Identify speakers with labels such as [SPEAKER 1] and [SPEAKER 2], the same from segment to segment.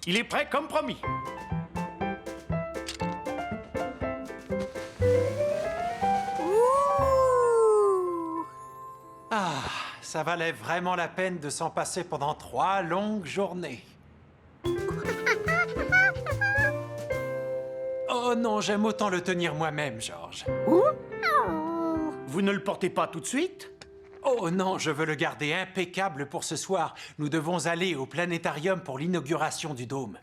[SPEAKER 1] Il est prêt comme promis.
[SPEAKER 2] Ouh!
[SPEAKER 3] Ah, ça valait vraiment la peine de s'en passer pendant 3 longues journées. Oh non, j'aime autant le tenir moi-même, George.
[SPEAKER 1] Vous ne le portez pas tout de suite?
[SPEAKER 3] Oh non, je veux le garder impeccable pour ce soir. Nous devons aller au planétarium pour l'inauguration du dôme.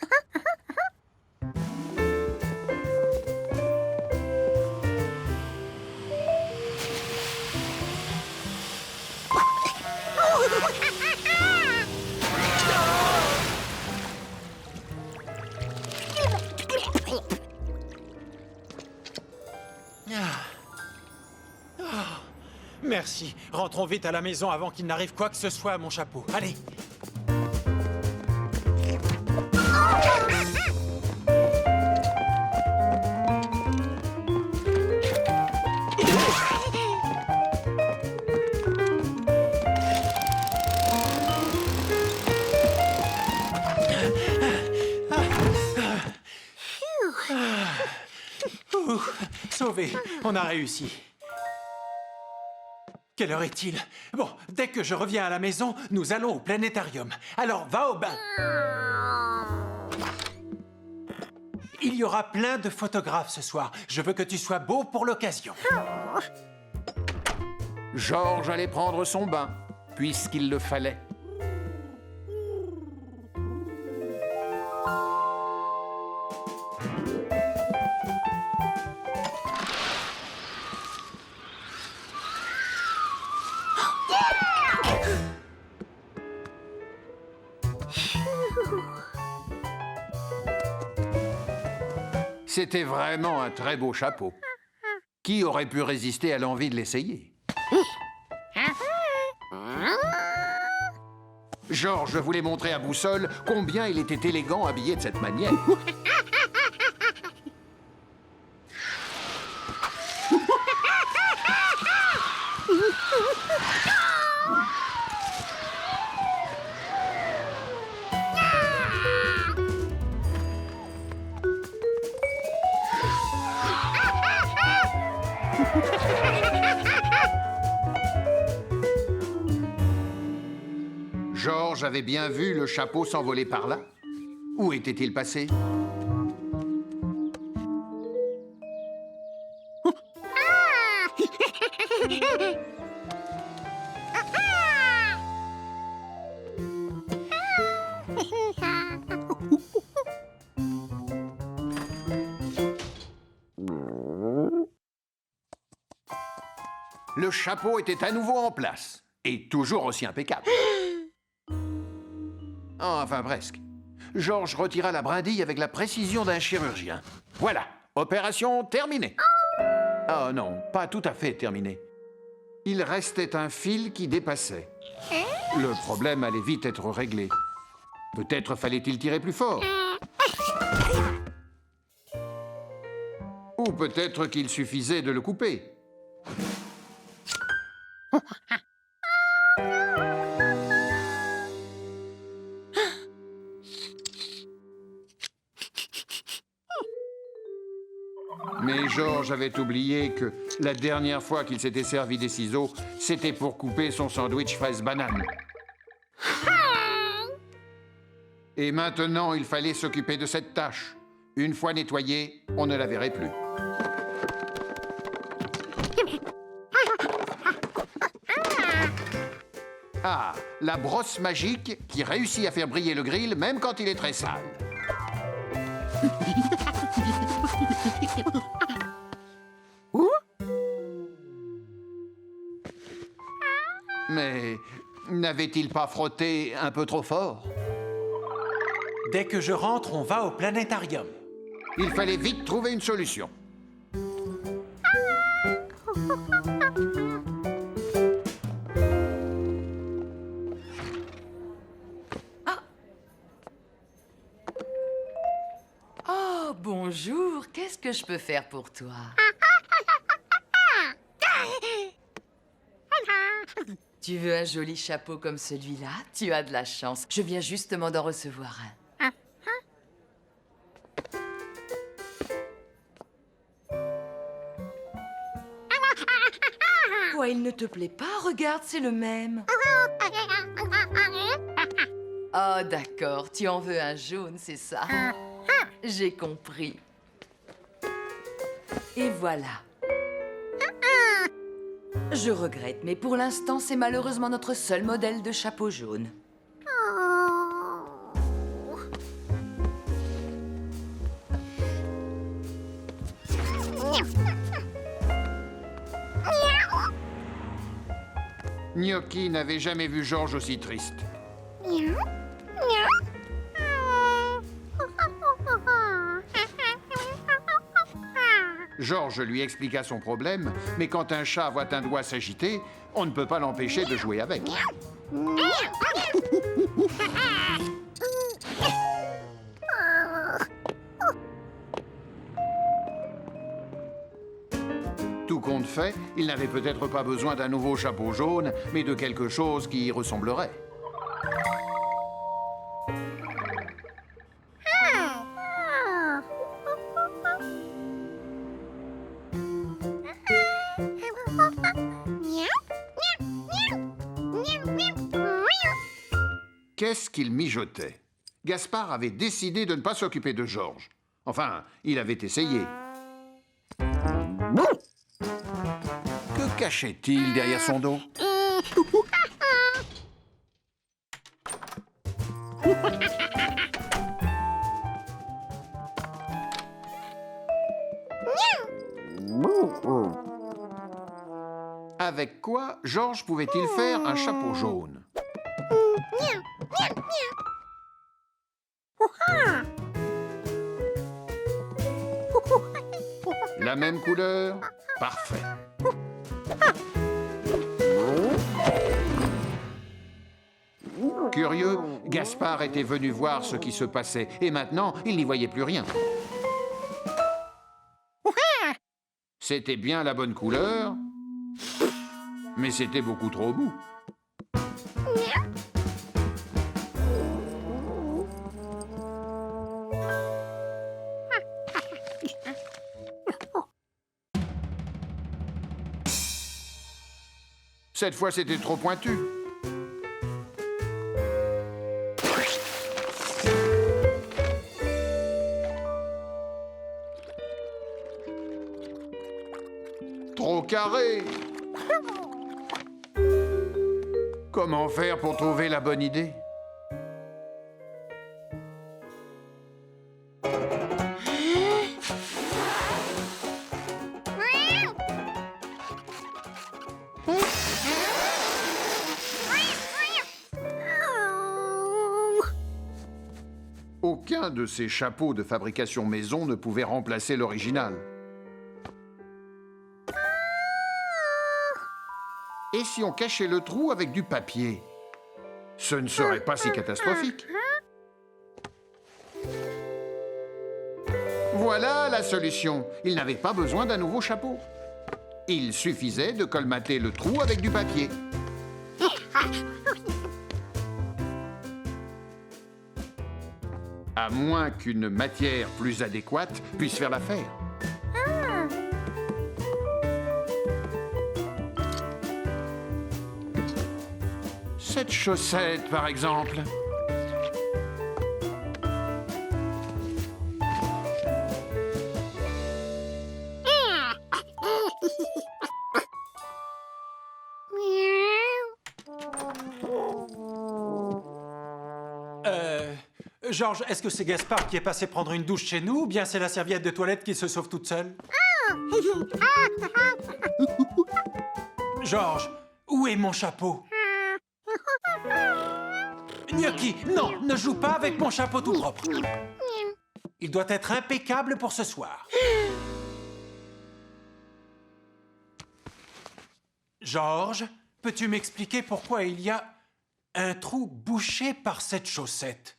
[SPEAKER 3] Merci. Rentrons vite à la maison avant qu'il n'arrive quoi que ce soit à mon chapeau. Allez. Ouh, sauvé. On a réussi. Quelle heure est-il? Bon, dès que je reviens à la maison, nous allons au planétarium. Alors, va au bain. Il y aura plein de photographes ce soir. Je veux que tu sois beau pour l'occasion.
[SPEAKER 4] George allait prendre son bain, puisqu'il le fallait. C'était vraiment un très beau chapeau. Qui aurait pu résister à l'envie de l'essayer? George voulait montrer à Boussole combien il était élégant habillé de cette manière. George avait bien vu le chapeau s'envoler par là. Où était-il passé? Le chapeau était à nouveau en place, et toujours aussi impeccable. Enfin, presque. George retira la brindille avec la précision d'un chirurgien. Voilà, opération terminée. Oh non, pas tout à fait terminée. Il restait un fil qui dépassait. Le problème allait vite être réglé. Peut-être fallait-il tirer plus fort. Ou peut-être qu'il suffisait de le couper. Mais George avait oublié que la dernière fois qu'il s'était servi des ciseaux, c'était pour couper son sandwich fraise-banane. Et maintenant, il fallait s'occuper de cette tâche. Une fois nettoyée, on ne la verrait plus. Ah, la brosse magique qui réussit à faire briller le grill même quand il est très sale. Mais n'avait-il pas frotté un peu trop fort?
[SPEAKER 3] Dès que je rentre, on va au planétarium.
[SPEAKER 4] Il fallait vite trouver une solution.
[SPEAKER 5] Oh, bonjour. Qu'est-ce que je peux faire pour toi? Tu veux un joli chapeau comme celui-là? Tu as de la chance. Je viens justement d'en recevoir un. il ne te plaît pas? Regarde, c'est le même. Oh, d'accord, tu en veux un jaune, c'est ça? J'ai compris. Et voilà. Je regrette, mais pour l'instant, c'est malheureusement notre seul modèle de chapeau jaune.
[SPEAKER 4] Gnocchi n'avait jamais vu Georges aussi triste. Georges lui expliqua son problème, mais quand un chat voit un doigt s'agiter, on ne peut pas l'empêcher de jouer avec. Tout compte fait, il n'avait peut-être pas besoin d'un nouveau chapeau jaune, mais de quelque chose qui y ressemblerait. Qu'est-ce qu'il mijotait? Gaspard avait décidé de ne pas s'occuper de Georges. Enfin, il avait essayé. Que cachait-il derrière son dos? Avec quoi Georges pouvait-il faire un chapeau jaune? La même couleur? Parfait. Curieux, Gaspard était venu voir ce qui se passait, et maintenant, il n'y voyait plus rien. C'était bien la bonne couleur, mais c'était beaucoup trop mou. Cette fois, c'était trop pointu. Trop carré. Comment faire pour trouver la bonne idée? Aucun de ces chapeaux de fabrication maison ne pouvait remplacer l'original. Et si on cachait le trou avec du papier? Ce ne serait pas si catastrophique. Voilà la solution. Il n'avait pas besoin d'un nouveau chapeau. Il suffisait de colmater le trou avec du papier. À moins qu'une matière plus adéquate puisse faire l'affaire. Cette chaussette, par exemple.
[SPEAKER 3] Georges, est-ce que c'est Gaspard qui est passé prendre une douche chez nous, ou bien c'est la serviette de toilette qui se sauve toute seule? Georges, où est mon chapeau? Gnocchi, non, ne joue pas avec mon chapeau tout propre. Il doit être impeccable pour ce soir. Georges, peux-tu m'expliquer pourquoi il y a un trou bouché par cette chaussette?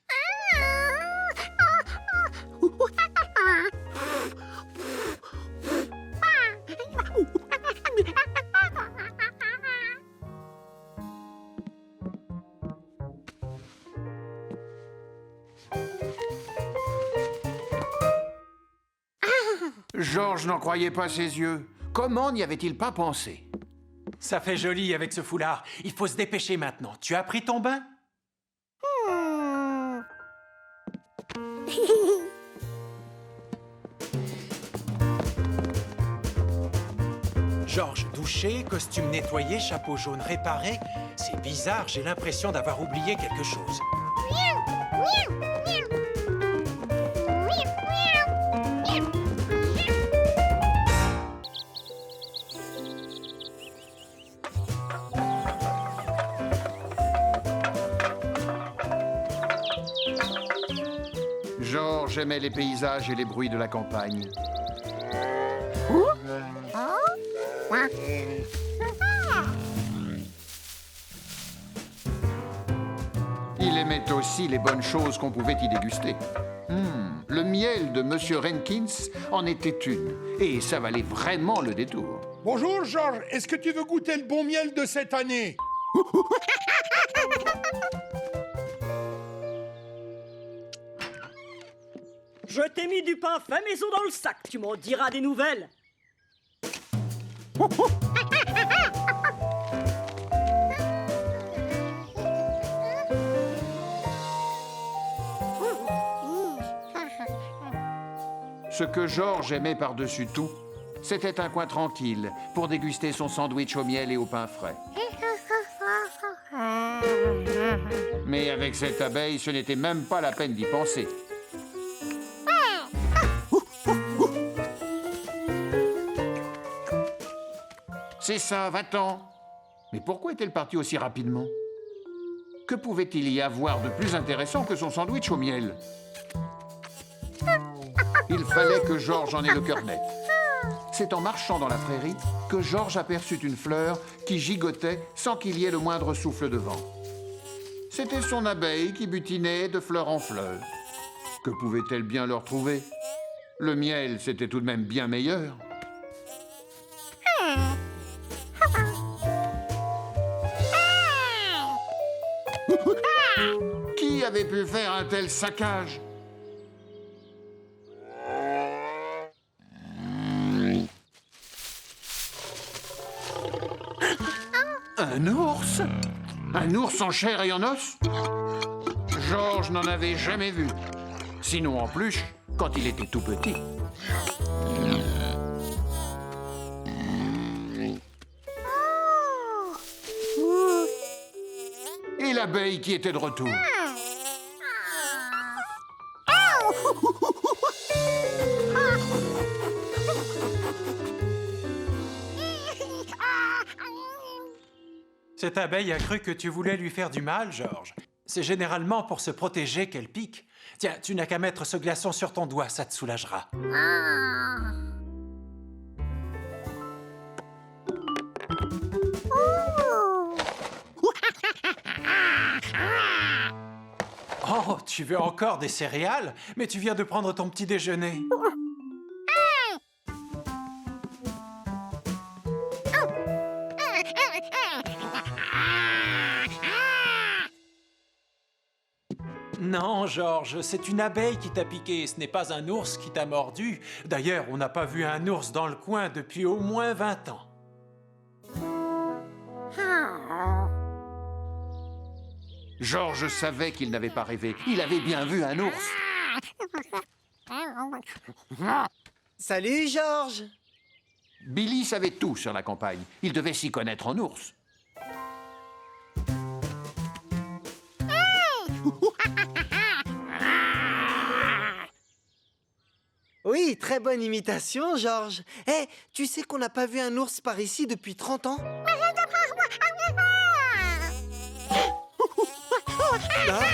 [SPEAKER 4] Georges n'en croyait pas ses yeux. Comment n'y avait-il pas pensé?
[SPEAKER 3] Ça fait joli avec ce foulard. Il faut se dépêcher maintenant. Tu as pris ton bain? Georges douché, costume nettoyé, chapeau jaune réparé. C'est bizarre, j'ai l'impression d'avoir oublié quelque chose.
[SPEAKER 4] Georges aimait les paysages et les bruits de la campagne. Il aimait aussi les bonnes choses qu'on pouvait y déguster. Le miel de Monsieur Rankins en était une, et ça valait vraiment le détour.
[SPEAKER 6] Bonjour, Georges. Est-ce que tu veux goûter le bon miel de cette année?
[SPEAKER 2] Je t'ai mis du pain fait maison dans le sac. Tu m'en diras des nouvelles.
[SPEAKER 4] Ce que Georges aimait par-dessus tout, c'était un coin tranquille pour déguster son sandwich au miel et au pain frais. Mais avec cette abeille, ce n'était même pas la peine d'y penser. C'est ça, va-t'en. Mais pourquoi est-elle partie aussi rapidement? Que pouvait-il y avoir de plus intéressant que son sandwich au miel? Il fallait que Georges en ait le cœur net. C'est en marchant dans la prairie que Georges aperçut une fleur qui gigotait sans qu'il y ait le moindre souffle de vent. C'était son abeille qui butinait de fleur en fleur. Que pouvait-elle bien leur trouver? Le miel, c'était tout de même bien meilleur. Qui avait pu faire un tel saccage? Un ours? Un ours en chair et en os? Georges n'en avait jamais vu. Sinon en peluche, quand il était tout petit. Et l'abeille qui était de retour.
[SPEAKER 3] Cette abeille a cru que tu voulais lui faire du mal, Georges. C'est généralement pour se protéger qu'elle pique. Tiens, tu n'as qu'à mettre ce glaçon sur ton doigt, ça te soulagera. Oh, tu veux encore des céréales? Mais tu viens de prendre ton petit déjeuner. Non, Georges, c'est une abeille qui t'a piqué, ce n'est pas un ours qui t'a mordu. D'ailleurs, on n'a pas vu un ours dans le coin depuis au moins 20 ans.
[SPEAKER 4] Georges savait qu'il n'avait pas rêvé. Il avait bien vu un ours.
[SPEAKER 7] Salut, Georges!
[SPEAKER 4] Billy savait tout sur la campagne. Il devait s'y connaître en ours.
[SPEAKER 7] Oui, très bonne imitation, Georges. Eh, tu sais qu'on n'a pas vu un ours par ici depuis 30 ans?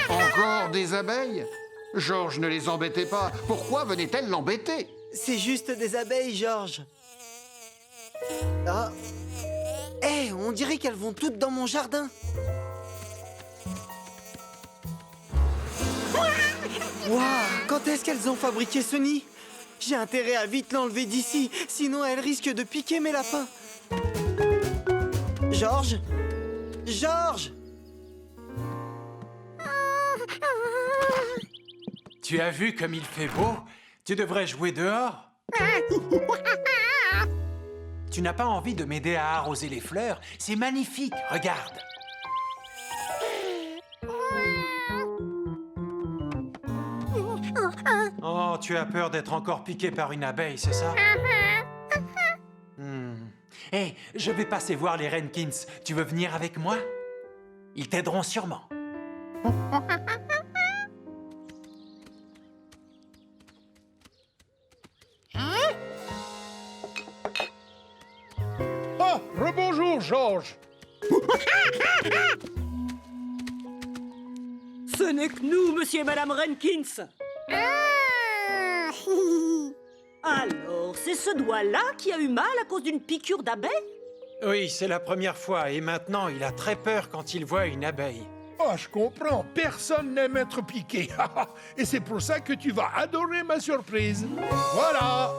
[SPEAKER 4] Encore des abeilles? Georges ne les embêtait pas. Pourquoi venait-elle l'embêter?
[SPEAKER 7] C'est juste des abeilles, Georges. Ah. Eh, on dirait qu'elles vont toutes dans mon jardin. Waouh, quand est-ce qu'elles ont fabriqué ce nid? J'ai intérêt à vite l'enlever d'ici, sinon elles risquent de piquer mes lapins. Georges? Georges?
[SPEAKER 3] Tu as vu comme il fait beau? Tu devrais jouer dehors. Tu n'as pas envie de m'aider à arroser les fleurs? C'est magnifique, regarde. Oh, tu as peur d'être encore piqué par une abeille, c'est ça? Hé, je vais passer voir les Renkins. Tu veux venir avec moi? Ils t'aideront sûrement.
[SPEAKER 6] Ah, rebonjour, Georges.
[SPEAKER 2] Ce n'est que nous, monsieur et madame Renkins. Alors, c'est ce doigt-là qui a eu mal à cause d'une piqûre d'abeille?
[SPEAKER 3] Oui, c'est la première fois, et maintenant il a très peur quand il voit une abeille.
[SPEAKER 6] Ah, je comprends. Personne n'aime être piqué. Et c'est pour ça que tu vas adorer ma surprise. Voilà.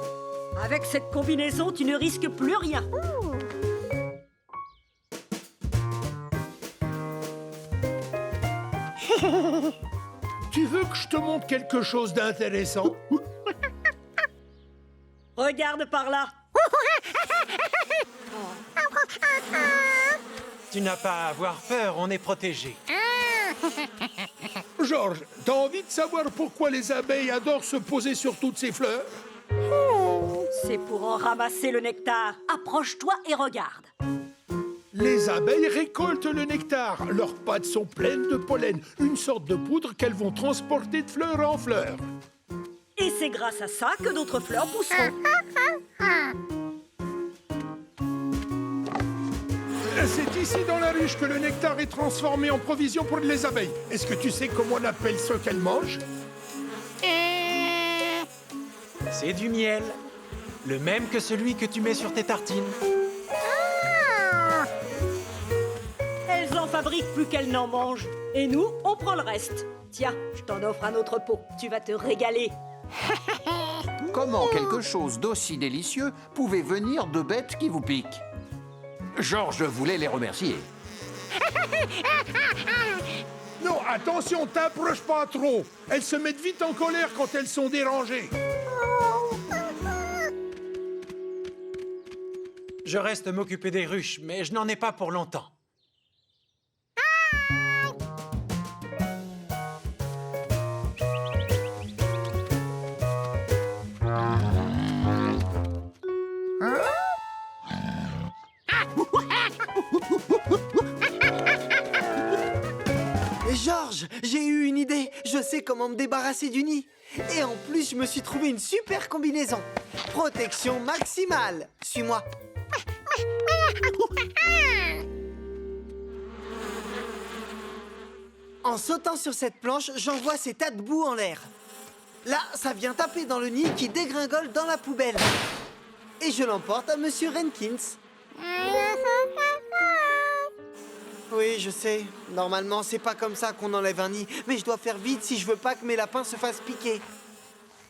[SPEAKER 2] Avec cette combinaison, tu ne risques plus rien.
[SPEAKER 6] Tu veux que je te montre quelque chose d'intéressant?
[SPEAKER 2] Regarde par là.
[SPEAKER 3] Tu n'as pas à avoir peur, on est protégé.
[SPEAKER 6] Georges, t'as envie de savoir pourquoi les abeilles adorent se poser sur toutes ces fleurs?
[SPEAKER 2] C'est pour en ramasser le nectar. Approche-toi et regarde.
[SPEAKER 6] Les abeilles récoltent le nectar. Leurs pattes sont pleines de pollen, une sorte de poudre qu'elles vont transporter de fleur en fleur.
[SPEAKER 2] Et c'est grâce à ça que d'autres fleurs pousseront.
[SPEAKER 6] C'est ici dans la ruche que le nectar est transformé en provision pour les abeilles. Est-ce que tu sais comment on appelle ce qu'elles mangent?
[SPEAKER 3] C'est du miel. Le même que celui que tu mets sur tes tartines.
[SPEAKER 2] Elles en fabriquent plus qu'elles n'en mangent. Et nous, on prend le reste. Tiens, je t'en offre un autre pot. Tu vas te régaler.
[SPEAKER 4] Comment quelque chose d'aussi délicieux pouvait venir de bêtes qui vous piquent? Georges voulait les remercier.
[SPEAKER 6] Non, attention, t'approches pas trop. Elles se mettent vite en colère quand elles sont dérangées.
[SPEAKER 3] Je reste m'occuper des ruches, mais je n'en ai pas pour longtemps.
[SPEAKER 7] Georges, j'ai eu une idée. Je sais comment me débarrasser du nid. Et en plus, je me suis trouvé une super combinaison. Protection maximale. Suis-moi. En sautant sur cette planche, j'envoie ces tas de boue en l'air. Là, ça vient taper dans le nid qui dégringole dans la poubelle. Et je l'emporte à Monsieur Renkins. Oui, je sais. Normalement, c'est pas comme ça qu'on enlève un nid. Mais je dois faire vite si je veux pas que mes lapins se fassent piquer.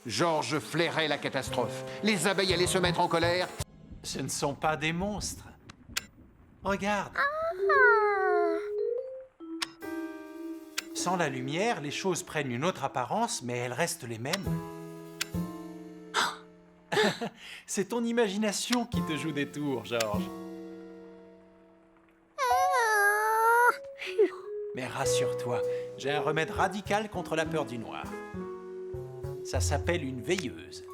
[SPEAKER 4] Georges flairait la catastrophe. Les abeilles allaient se mettre en colère.
[SPEAKER 3] Ce ne sont pas des monstres. Regarde. Sans la lumière, les choses prennent une autre apparence, mais elles restent les mêmes. C'est ton imagination qui te joue des tours, Georges. Mais rassure-toi, j'ai un remède radical contre la peur du noir. Ça s'appelle une veilleuse.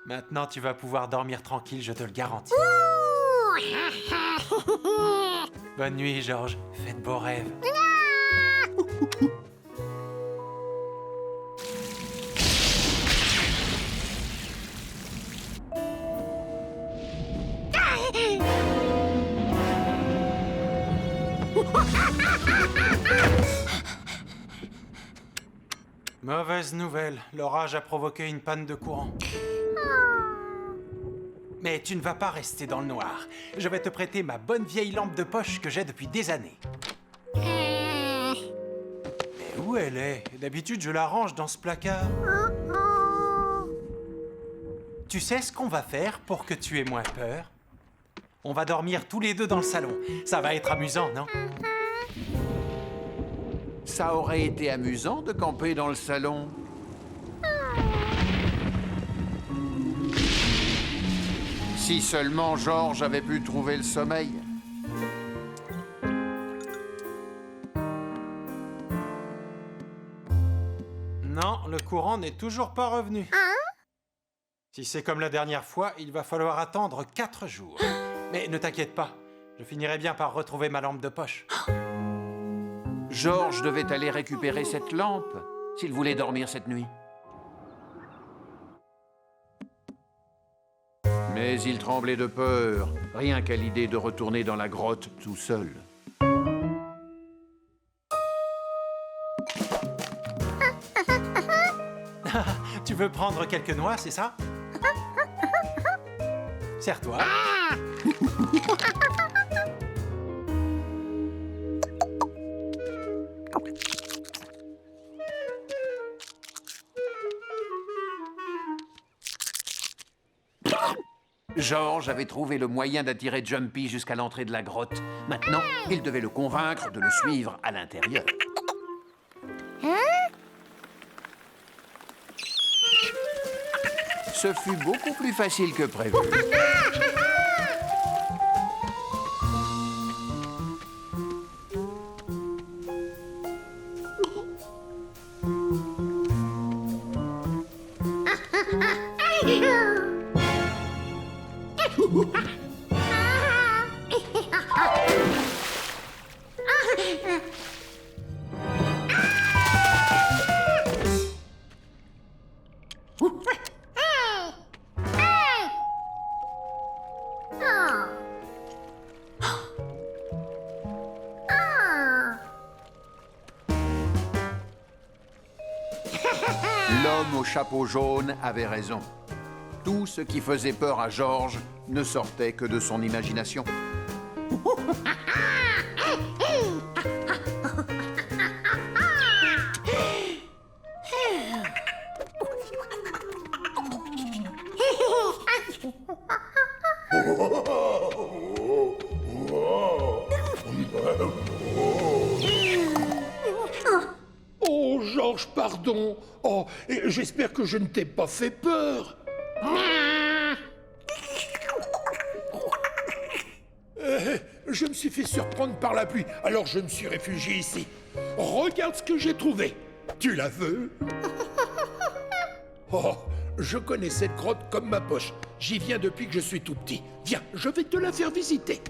[SPEAKER 3] Maintenant, tu vas pouvoir dormir tranquille, je te le garantis. Bonne nuit, Georges. Fais de beaux rêves. Mauvaise nouvelle, l'orage a provoqué une panne de courant. Mais tu ne vas pas rester dans le noir. Je vais te prêter ma bonne vieille lampe de poche que j'ai depuis des années. Mais où elle est? D'habitude, je la range dans ce placard. Tu sais ce qu'on va faire pour que tu aies moins peur? On va dormir tous les deux dans le salon. Ça va être amusant, non?
[SPEAKER 4] Ça aurait été amusant de camper dans le salon. Si Si seulement Georges avait pu trouver le sommeil.
[SPEAKER 3] Non, le courant n'est toujours pas revenu. Si c'est comme la dernière fois, il va falloir attendre 4 jours. Mais ne t'inquiète pas, je finirai bien par retrouver ma lampe de poche.
[SPEAKER 4] Georges devait aller récupérer cette lampe s'il voulait dormir cette nuit. Mais il tremblait de peur, rien qu'à l'idée de retourner dans la grotte tout seul.
[SPEAKER 3] Tu veux prendre quelques noix, c'est ça? Serre-toi.
[SPEAKER 4] Georges avait trouvé le moyen d'attirer Jumpy jusqu'à l'entrée de la grotte. Maintenant, il devait le convaincre de le suivre à l'intérieur. Ce fut beaucoup plus facile que prévu. L'homme au chapeau jaune avait raison. Tout ce qui faisait peur à Georges ne sortait que de son imagination.
[SPEAKER 6] Oh, Georges, pardon. Oh, et j'espère que je ne t'ai pas fait peur. Je me suis fait surprendre par la pluie, alors je me suis réfugié ici. Regarde ce que j'ai trouvé. Tu la veux? Oh, je connais cette grotte comme ma poche. J'y viens depuis que je suis tout petit. Viens, je vais te la faire visiter.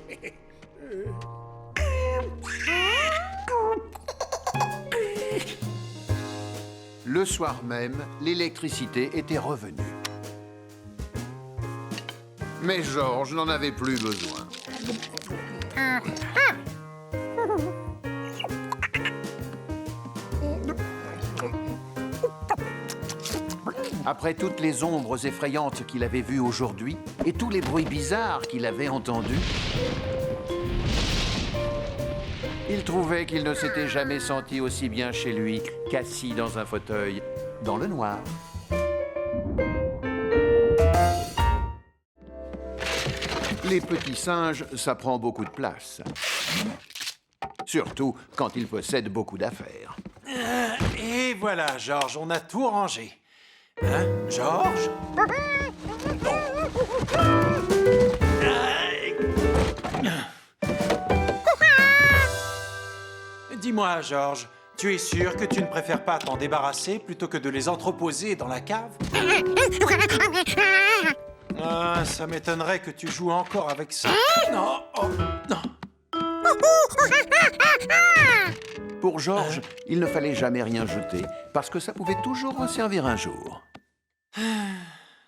[SPEAKER 4] Le soir même, l'électricité était revenue. Mais Georges n'en avait plus besoin. Après toutes les ombres effrayantes qu'il avait vues aujourd'hui et tous les bruits bizarres qu'il avait entendus, il trouvait qu'il ne s'était jamais senti aussi bien chez lui qu'assis dans un fauteuil, dans le noir. Les petits singes, ça prend beaucoup de place. Surtout quand ils possèdent beaucoup d'affaires.
[SPEAKER 3] Et voilà, Georges, on a tout rangé. Hein, Georges? Dis-moi, Georges, tu es sûr que tu ne préfères pas t'en débarrasser plutôt que de les entreposer dans la cave? Ah, ça m'étonnerait que tu joues encore avec ça. Non, oh, non.
[SPEAKER 4] Pour Georges, il ne fallait jamais rien jeter, parce que ça pouvait toujours en servir un jour.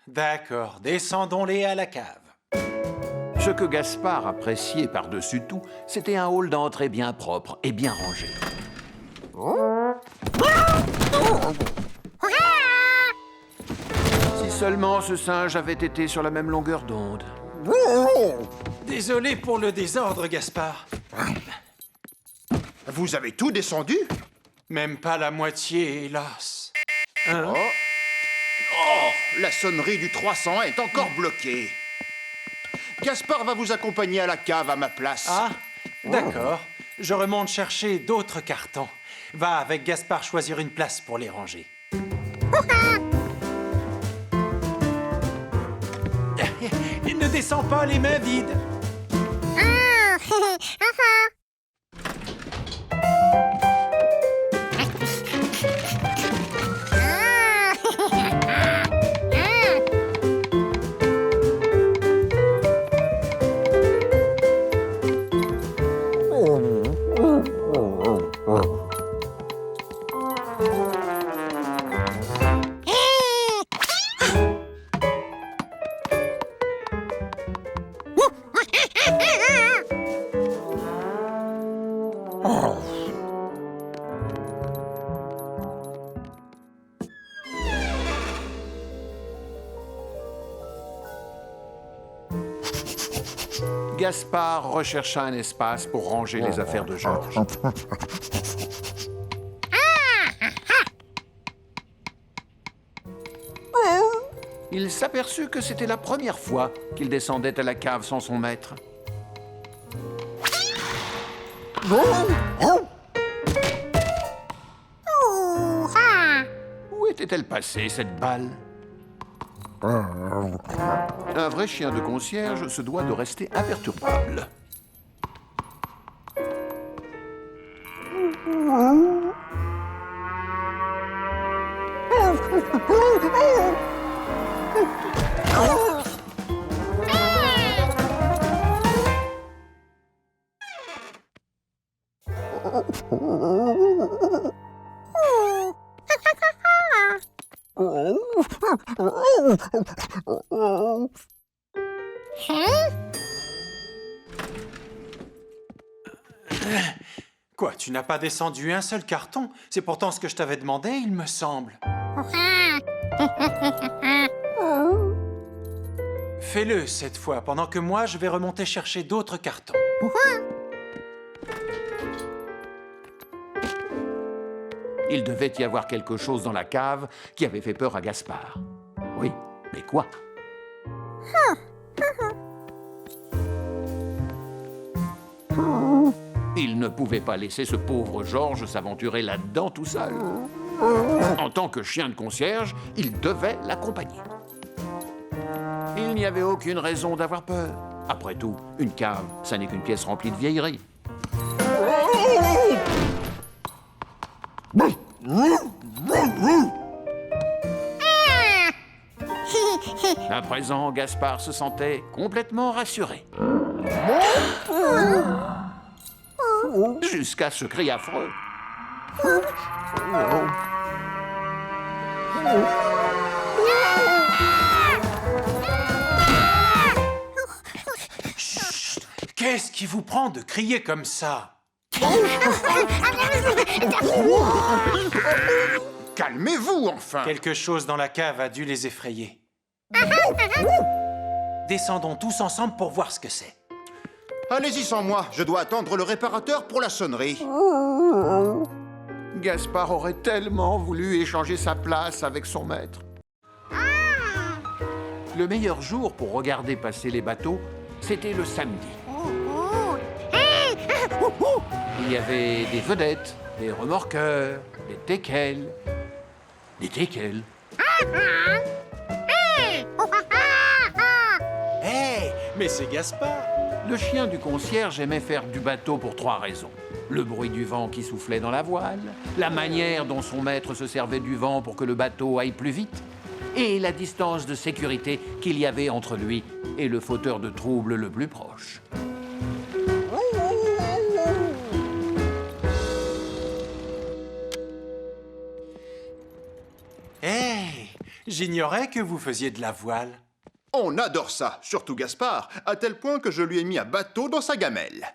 [SPEAKER 3] D'accord, descendons-les à la cave.
[SPEAKER 4] Ce que Gaspard appréciait par-dessus tout, c'était un hall d'entrée bien propre et bien rangé. Si seulement ce singe avait été sur la même longueur d'onde.
[SPEAKER 3] Désolé pour le désordre, Gaspard.
[SPEAKER 1] Vous avez tout descendu?
[SPEAKER 3] Même pas la moitié, hélas. Hein?
[SPEAKER 1] Oh, la sonnerie du 300 est encore bloquée. Gaspard va vous accompagner à la cave à ma place.
[SPEAKER 3] Ah, d'accord. Je remonte chercher d'autres cartons. Va avec Gaspard choisir une place pour les ranger. Ne descends pas les mains vides.
[SPEAKER 4] Gaspard rechercha un espace pour ranger les affaires de Georges. Il s'aperçut que c'était la première fois qu'il descendait à la cave sans son maître. Où était-elle passée, cette balle? Un vrai chien de concierge se doit de rester imperturbable.
[SPEAKER 3] Quoi, tu n'as pas descendu un seul carton? C'est pourtant ce que je t'avais demandé, il me semble. Fais-le cette fois, pendant que moi, je vais remonter chercher d'autres cartons.
[SPEAKER 4] Il devait y avoir quelque chose dans la cave qui avait fait peur à Gaspard. Oui, mais quoi? Il ne pouvait pas laisser ce pauvre Georges s'aventurer là-dedans tout seul. En tant que chien de concierge, il devait l'accompagner. Il n'y avait aucune raison d'avoir peur. Après tout, une cave, ça n'est qu'une pièce remplie de vieilleries. À présent, Gaspard se sentait complètement rassuré. Jusqu'à ce cri affreux.
[SPEAKER 3] Chut! Qu'est-ce qui vous prend de crier comme ça?
[SPEAKER 1] Calmez-vous, enfin!
[SPEAKER 3] Quelque chose dans la cave a dû les effrayer. Descendons tous ensemble pour voir ce que c'est.
[SPEAKER 1] Allez-y sans moi, je dois attendre le réparateur pour la sonnerie.
[SPEAKER 4] Gaspard aurait tellement voulu échanger sa place avec son maître. Le meilleur jour pour regarder passer les bateaux, c'était le samedi. Il y avait des vedettes, des remorqueurs, des teckels. Des teckels.
[SPEAKER 3] Hé, mais c'est Gaspard!
[SPEAKER 4] Le chien du concierge aimait faire du bateau pour 3 raisons. Le bruit du vent qui soufflait dans la voile, la manière dont son maître se servait du vent pour que le bateau aille plus vite, et la distance de sécurité qu'il y avait entre lui et le fauteur de troubles le plus proche.
[SPEAKER 3] Hé, j'ignorais que vous faisiez de la voile.
[SPEAKER 1] On adore ça, surtout Gaspard, à tel point que je lui ai mis un bateau dans sa gamelle.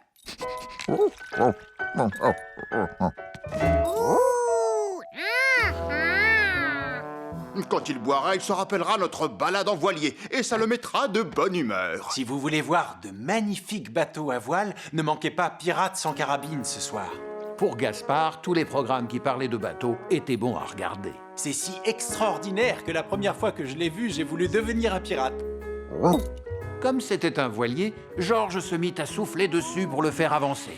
[SPEAKER 1] Quand il boira, il se rappellera notre balade en voilier, et ça le mettra de bonne humeur.
[SPEAKER 3] Si vous voulez voir de magnifiques bateaux à voile, ne manquez pas Pirates sans carabine ce soir.
[SPEAKER 4] Pour Gaspard, tous les programmes qui parlaient de bateaux étaient bons à regarder.
[SPEAKER 3] C'est si extraordinaire que la première fois que je l'ai vu, j'ai voulu devenir un pirate.
[SPEAKER 4] Comme c'était un voilier, Georges se mit à souffler dessus pour le faire avancer.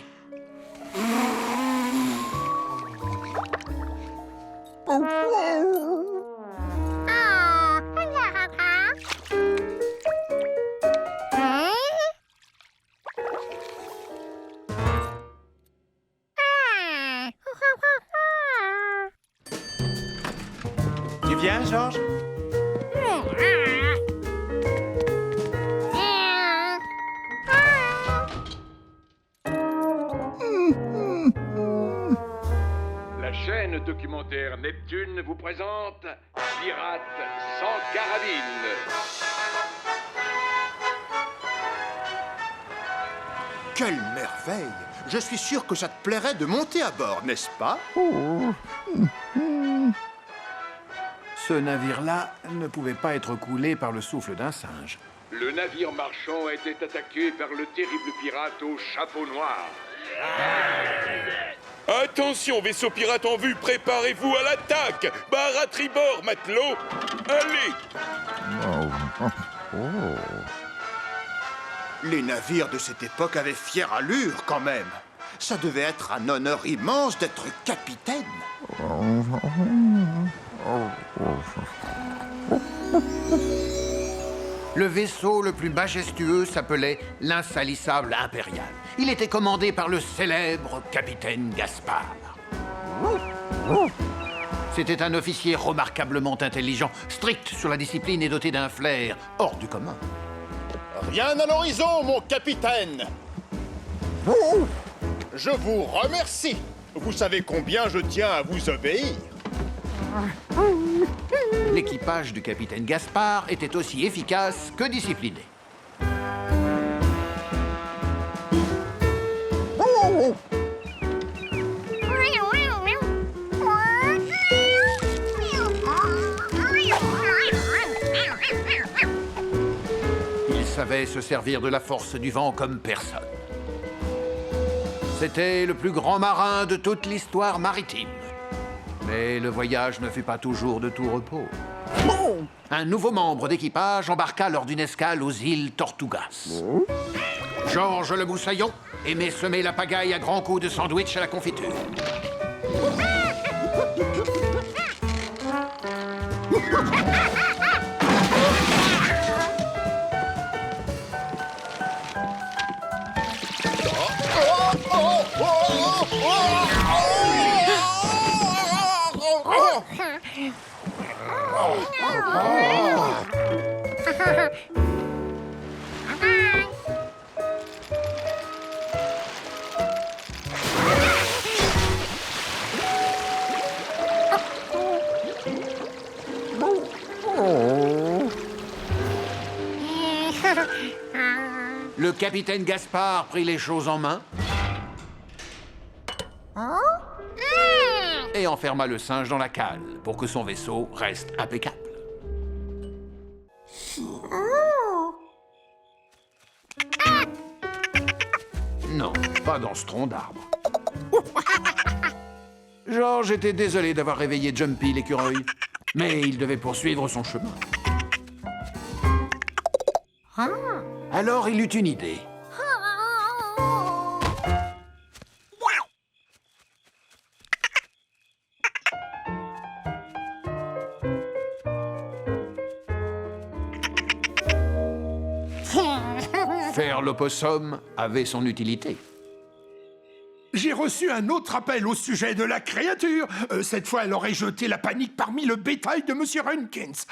[SPEAKER 3] Viens, Georges.
[SPEAKER 8] La chaîne documentaire Neptune vous présente Pirates sans carabine.
[SPEAKER 1] Quelle merveille! Je suis sûr que ça te plairait de monter à bord, n'est-ce pas?
[SPEAKER 4] Ce navire-là ne pouvait pas être coulé par le souffle d'un singe.
[SPEAKER 8] Le navire marchand a été attaqué par le terrible pirate au chapeau noir.
[SPEAKER 9] Attention, vaisseau pirate en vue, préparez-vous à l'attaque! Barre à tribord, matelot! Allez!
[SPEAKER 1] Les navires de cette époque avaient fière allure, quand même. Ça devait être un honneur immense d'être capitaine.
[SPEAKER 4] Le vaisseau le plus majestueux s'appelait l'Insalissable Impérial. Il était commandé par le célèbre capitaine Gaspard. C'était un officier remarquablement intelligent, strict sur la discipline et doté d'un flair hors du commun.
[SPEAKER 1] Rien à l'horizon, mon capitaine! Je vous remercie. Vous savez combien je tiens à vous obéir.
[SPEAKER 4] L'équipage du capitaine Gaspard était aussi efficace que discipliné. Il savait se servir de la force du vent comme personne. C'était le plus grand marin de toute l'histoire maritime. Mais le voyage ne fut pas toujours de tout repos. Un nouveau membre d'équipage embarqua lors d'une escale aux îles Tortugas. Georges le Moussaillon aimait semer la pagaille à grands coups de sandwich à la confiture. Le capitaine Gaspard prit les choses en main et enferma le singe dans la cale pour que son vaisseau reste impeccable. Non, pas dans ce tronc d'arbre. Georges était désolé d'avoir réveillé Jumpy l'écureuil, mais il devait poursuivre son chemin. Alors il eut une idée. Faire l'opossum avait son utilité.
[SPEAKER 6] J'ai reçu un autre appel au sujet de la créature. Cette fois, elle aurait jeté la panique parmi le bétail de Monsieur Runkins.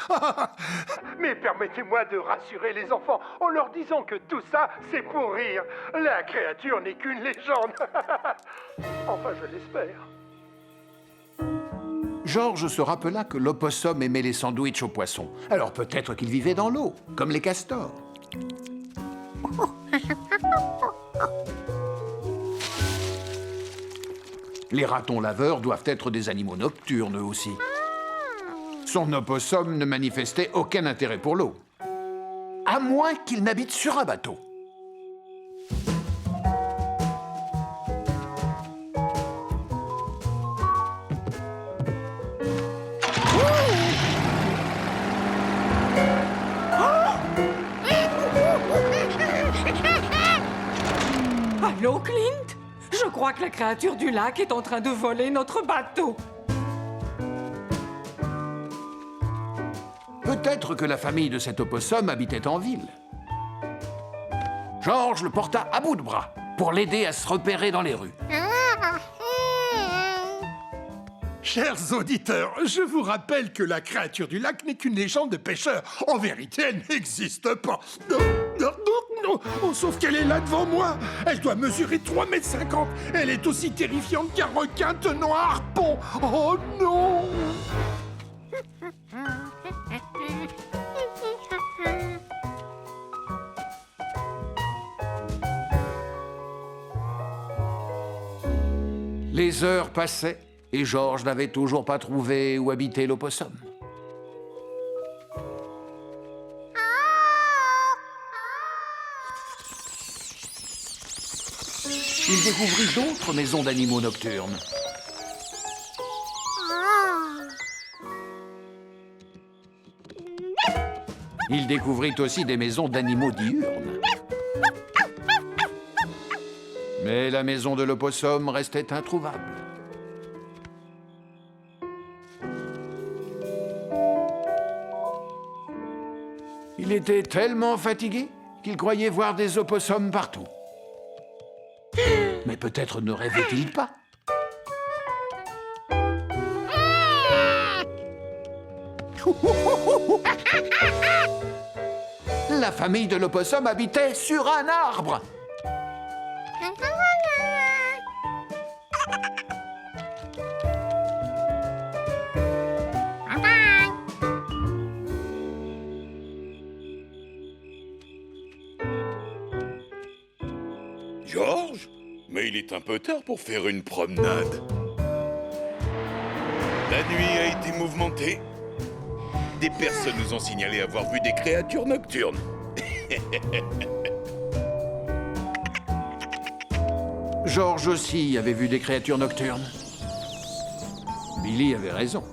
[SPEAKER 6] Mais permettez-moi de rassurer les enfants en leur disant que tout ça, c'est pour rire. La créature n'est qu'une légende. Enfin, je l'espère.
[SPEAKER 4] Georges se rappela que l'opossum aimait les sandwichs aux poissons. Alors peut-être qu'il vivait dans l'eau, comme les castors. Les ratons laveurs doivent être des animaux nocturnes eux aussi. Son opossum ne manifestait aucun intérêt pour l'eau. À moins qu'il n'habite sur un bateau.
[SPEAKER 10] Allô, Clint? Je crois que la créature du lac est en train de voler notre bateau.
[SPEAKER 4] Peut-être que la famille de cet opossum habitait en ville. Georges le porta à bout de bras pour l'aider à se repérer dans les rues.
[SPEAKER 6] Chers auditeurs, je vous rappelle que la créature du lac n'est qu'une légende de pêcheur. En vérité, elle n'existe pas. Non, non, non, non. Oh, sauf qu'elle est là devant moi. Elle doit mesurer 3,50 m. Elle est aussi terrifiante qu'un requin tenant un harpon. Oh non!
[SPEAKER 4] Les heures passaient et Georges n'avait toujours pas trouvé où habitait l'opossum. Il découvrit d'autres maisons d'animaux nocturnes. Il découvrit aussi des maisons d'animaux diurnes. Mais la maison de l'opossum restait introuvable. Il était tellement fatigué qu'il croyait voir des opossums partout. Mais peut-être ne rêvait-il pas. La famille de l'opossum habitait sur un arbre.
[SPEAKER 9] Georges? Mais il est un peu tard pour faire une promenade. La nuit a été mouvementée. Des personnes nous ont signalé avoir vu des créatures nocturnes.
[SPEAKER 4] Georges aussi avait vu des créatures nocturnes. Billy avait raison.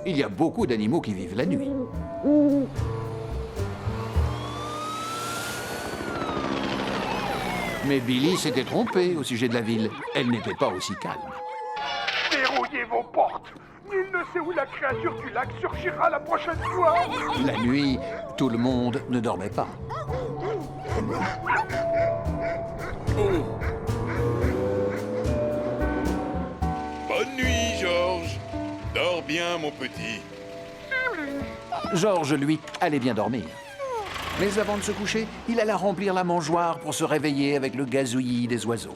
[SPEAKER 4] Il y a beaucoup d'animaux qui vivent la nuit. Mais Billy s'était trompé au sujet de la ville. Elle n'était pas aussi calme.
[SPEAKER 6] Verrouillez vos portes. Nul ne sait où la créature du lac surgira la prochaine fois.
[SPEAKER 4] La nuit, tout le monde ne dormait pas.
[SPEAKER 9] Bonne nuit, Georges. Dors bien, mon petit.
[SPEAKER 4] Georges, lui, allait bien dormir. Mais avant de se coucher, il alla remplir la mangeoire pour se réveiller avec le gazouillis des oiseaux.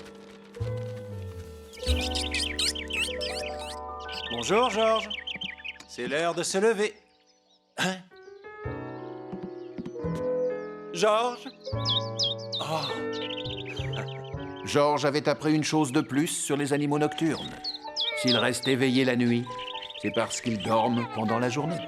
[SPEAKER 3] Bonjour, Georges. C'est l'heure de se lever. Hein? Georges? Oh.
[SPEAKER 4] Georges avait appris une chose de plus sur les animaux nocturnes. S'ils restent éveillés la nuit, c'est parce qu'ils dorment pendant la journée.